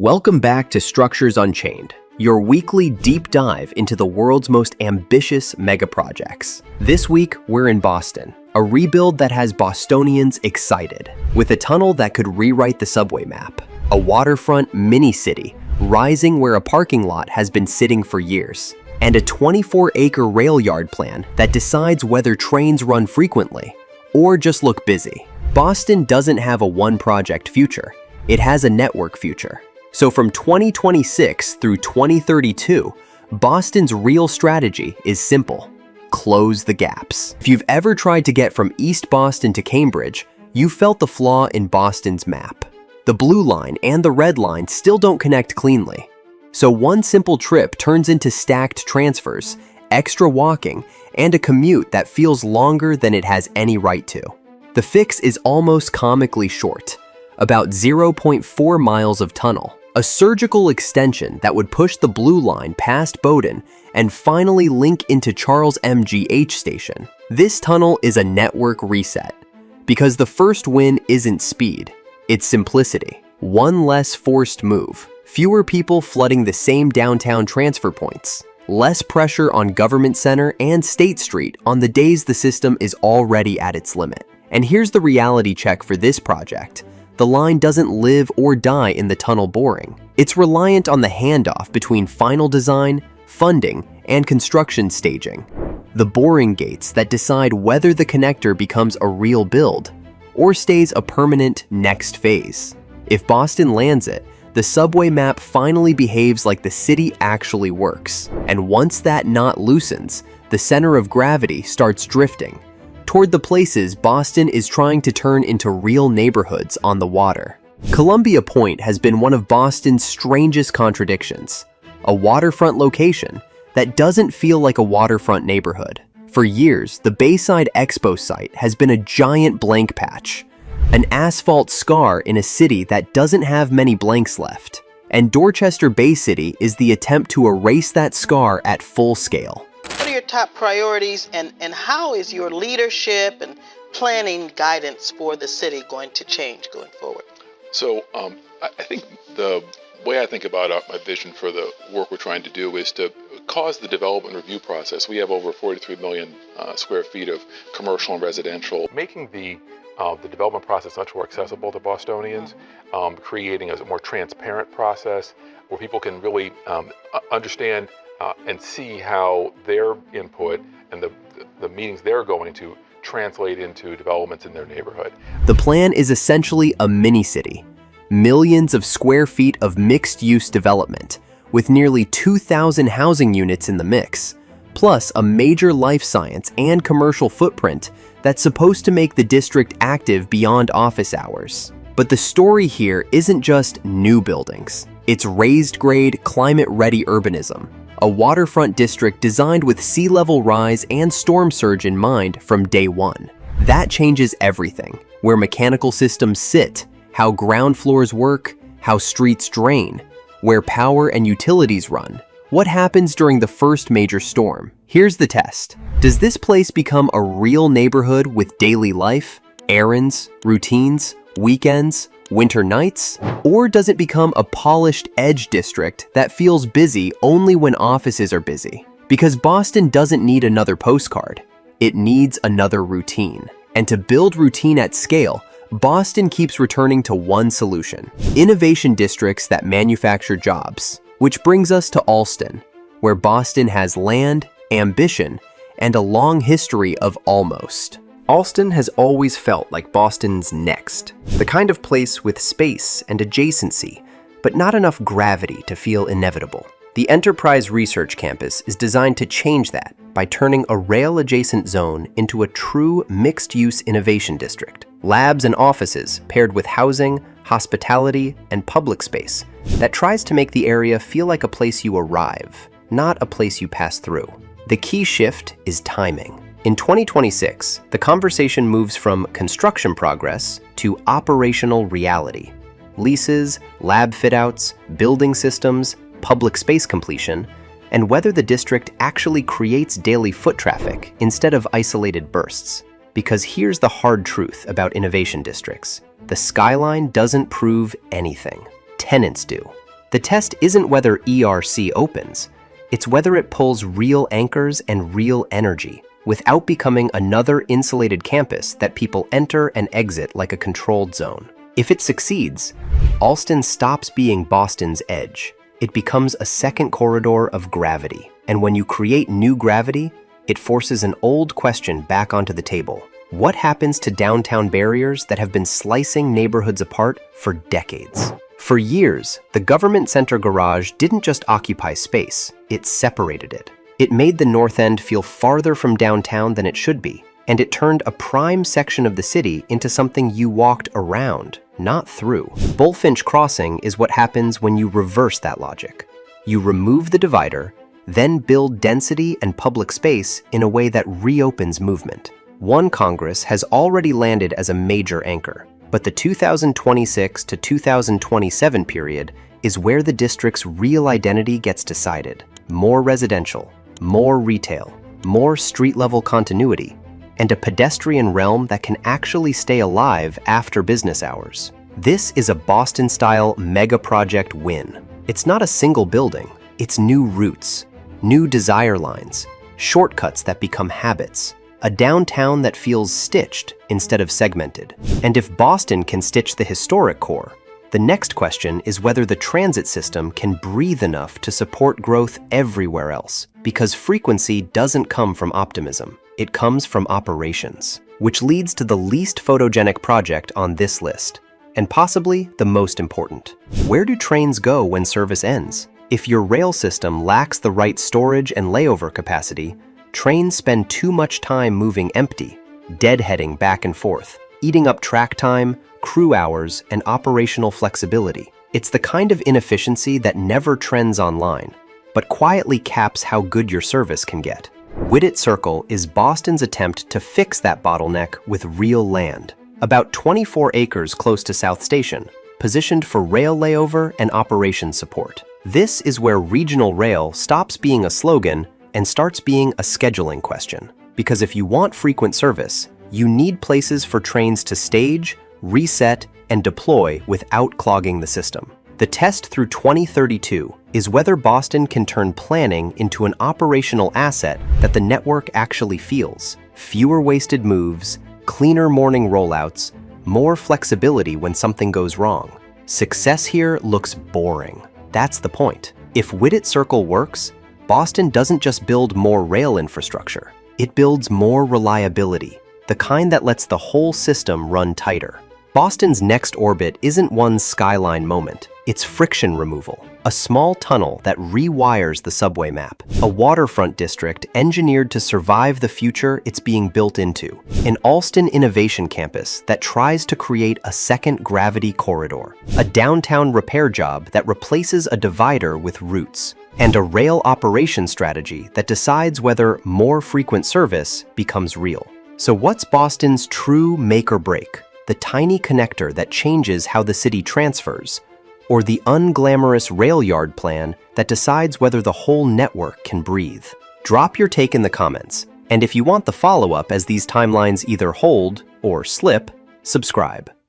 Welcome back to Structures Unchained, your weekly deep dive into the world's most ambitious megaprojects. This week, we're in Boston, a rebuild that has Bostonians excited, with a tunnel that could rewrite the subway map, a waterfront mini-city rising where a parking lot has been sitting for years, and a 24-acre rail yard plan that decides whether trains run frequently or just look busy. Boston doesn't have a one-project future, it has a network future. So from 2026 through 2032, Boston's real strategy is simple: close the gaps. If you've ever tried to get from East Boston to Cambridge, you felt the flaw in Boston's map. The blue line and the red line still don't connect cleanly. So one simple trip turns into stacked transfers, extra walking, and a commute that feels longer than it has any right to. The fix is almost comically short, about 0.4 miles of tunnel. A surgical extension that would push the blue line past Bowdoin and finally link into Charles MGH station. This tunnel is a network reset, because the first win isn't speed, it's simplicity. One less forced move, fewer people flooding the same downtown transfer points, less pressure on Government Center and State Street on the days the system is already at its limit. And here's the reality check for this project. The line doesn't live or die in the tunnel boring. It's reliant on the handoff between final design, funding, and construction staging. The boring gates that decide whether the connector becomes a real build or stays a permanent next phase. If Boston lands it, the subway map finally behaves like the city actually works. And once that knot loosens, the center of gravity starts drifting toward the places Boston is trying to turn into real neighborhoods on the water. Columbia Point has been one of Boston's strangest contradictions, a waterfront location that doesn't feel like a waterfront neighborhood. For years, the Bayside Expo site has been a giant blank patch, an asphalt scar in a city that doesn't have many blanks left. And Dorchester Bay City is the attempt to erase that scar at full scale. What are your top priorities, and how is your leadership and planning guidance for the city going to change going forward? So I think the way I think about my vision for the work we're trying to do is to cause the development review process. We have over 43 million square feet of commercial and residential. Making the development process much more accessible to Bostonians, creating a more transparent process where people can really understand and see how their input and the meetings they're going to translate into developments in their neighborhood. The plan is essentially a mini-city, millions of square feet of mixed-use development, with nearly 2,000 housing units in the mix, plus a major life science and commercial footprint that's supposed to make the district active beyond office hours. But the story here isn't just new buildings. It's raised-grade, climate-ready urbanism, a waterfront district designed with sea level rise and storm surge in mind from day one. That changes everything: where mechanical systems sit, how ground floors work, how streets drain, where power and utilities run. What happens during the first major storm? Here's the test. Does this place become a real neighborhood with daily life, errands, routines, weekends, winter nights? Or does it become a polished edge district that feels busy only when offices are busy? Because Boston doesn't need another postcard, it needs another routine. And to build routine at scale, Boston keeps returning to one solution: innovation districts that manufacture jobs. Which brings us to Allston, where Boston has land, ambition, and a long history of almost. Allston has always felt like Boston's next, the kind of place with space and adjacency, but not enough gravity to feel inevitable. The Enterprise Research Campus is designed to change that by turning a rail-adjacent zone into a true mixed-use innovation district. Labs and offices paired with housing, hospitality, and public space that tries to make the area feel like a place you arrive, not a place you pass through. The key shift is timing. In 2026, the conversation moves from construction progress to operational reality. Leases, lab fit-outs, building systems, public space completion, and whether the district actually creates daily foot traffic instead of isolated bursts. Because here's the hard truth about innovation districts: the skyline doesn't prove anything. Tenants do. The test isn't whether ERC opens, it's whether it pulls real anchors and real energy without becoming another insulated campus that people enter and exit like a controlled zone. If it succeeds, Allston stops being Boston's edge. It becomes a second corridor of gravity. And when you create new gravity, it forces an old question back onto the table. What happens to downtown barriers that have been slicing neighborhoods apart for decades? For years, the government center garage didn't just occupy space, it separated it. It made the North End feel farther from downtown than it should be, and it turned a prime section of the city into something you walked around, not through. Bullfinch Crossing is what happens when you reverse that logic. You remove the divider, then build density and public space in a way that reopens movement. One Congress has already landed as a major anchor, but the 2026 to 2027 period is where the district's real identity gets decided. More residential, more retail, more street-level continuity, and a pedestrian realm that can actually stay alive after business hours. This is a Boston-style mega-project win. It's not a single building, it's new routes, new desire lines, shortcuts that become habits, a downtown that feels stitched instead of segmented. And if Boston can stitch the historic core, the next question is whether the transit system can breathe enough to support growth everywhere else. Because frequency doesn't come from optimism, it comes from operations. Which leads to the least photogenic project on this list, and possibly the most important. Where do trains go when service ends? If your rail system lacks the right storage and layover capacity, trains spend too much time moving empty, deadheading back and forth, eating up track time, crew hours, and operational flexibility. It's the kind of inefficiency that never trends online, but quietly caps how good your service can get. Widett Circle is Boston's attempt to fix that bottleneck with real land. About 24 acres close to South Station, positioned for rail layover and operation support. This is where regional rail stops being a slogan and starts being a scheduling question. Because if you want frequent service, you need places for trains to stage, reset, and deploy without clogging the system. The test through 2032 is whether Boston can turn planning into an operational asset that the network actually feels. Fewer wasted moves, cleaner morning rollouts, more flexibility when something goes wrong. Success here looks boring. That's the point. If Widett Circle works, Boston doesn't just build more rail infrastructure, it builds more reliability, the kind that lets the whole system run tighter. Boston's next orbit isn't one skyline moment, it's friction removal, a small tunnel that rewires the subway map, a waterfront district engineered to survive the future it's being built into, an Allston innovation campus that tries to create a second gravity corridor, a downtown repair job that replaces a divider with routes, and a rail operation strategy that decides whether more frequent service becomes real. So what's Boston's true make or break? The tiny connector that changes how the city transfers, or the unglamorous rail yard plan that decides whether the whole network can breathe? Drop your take in the comments, and if you want the follow-up as these timelines either hold or slip, subscribe.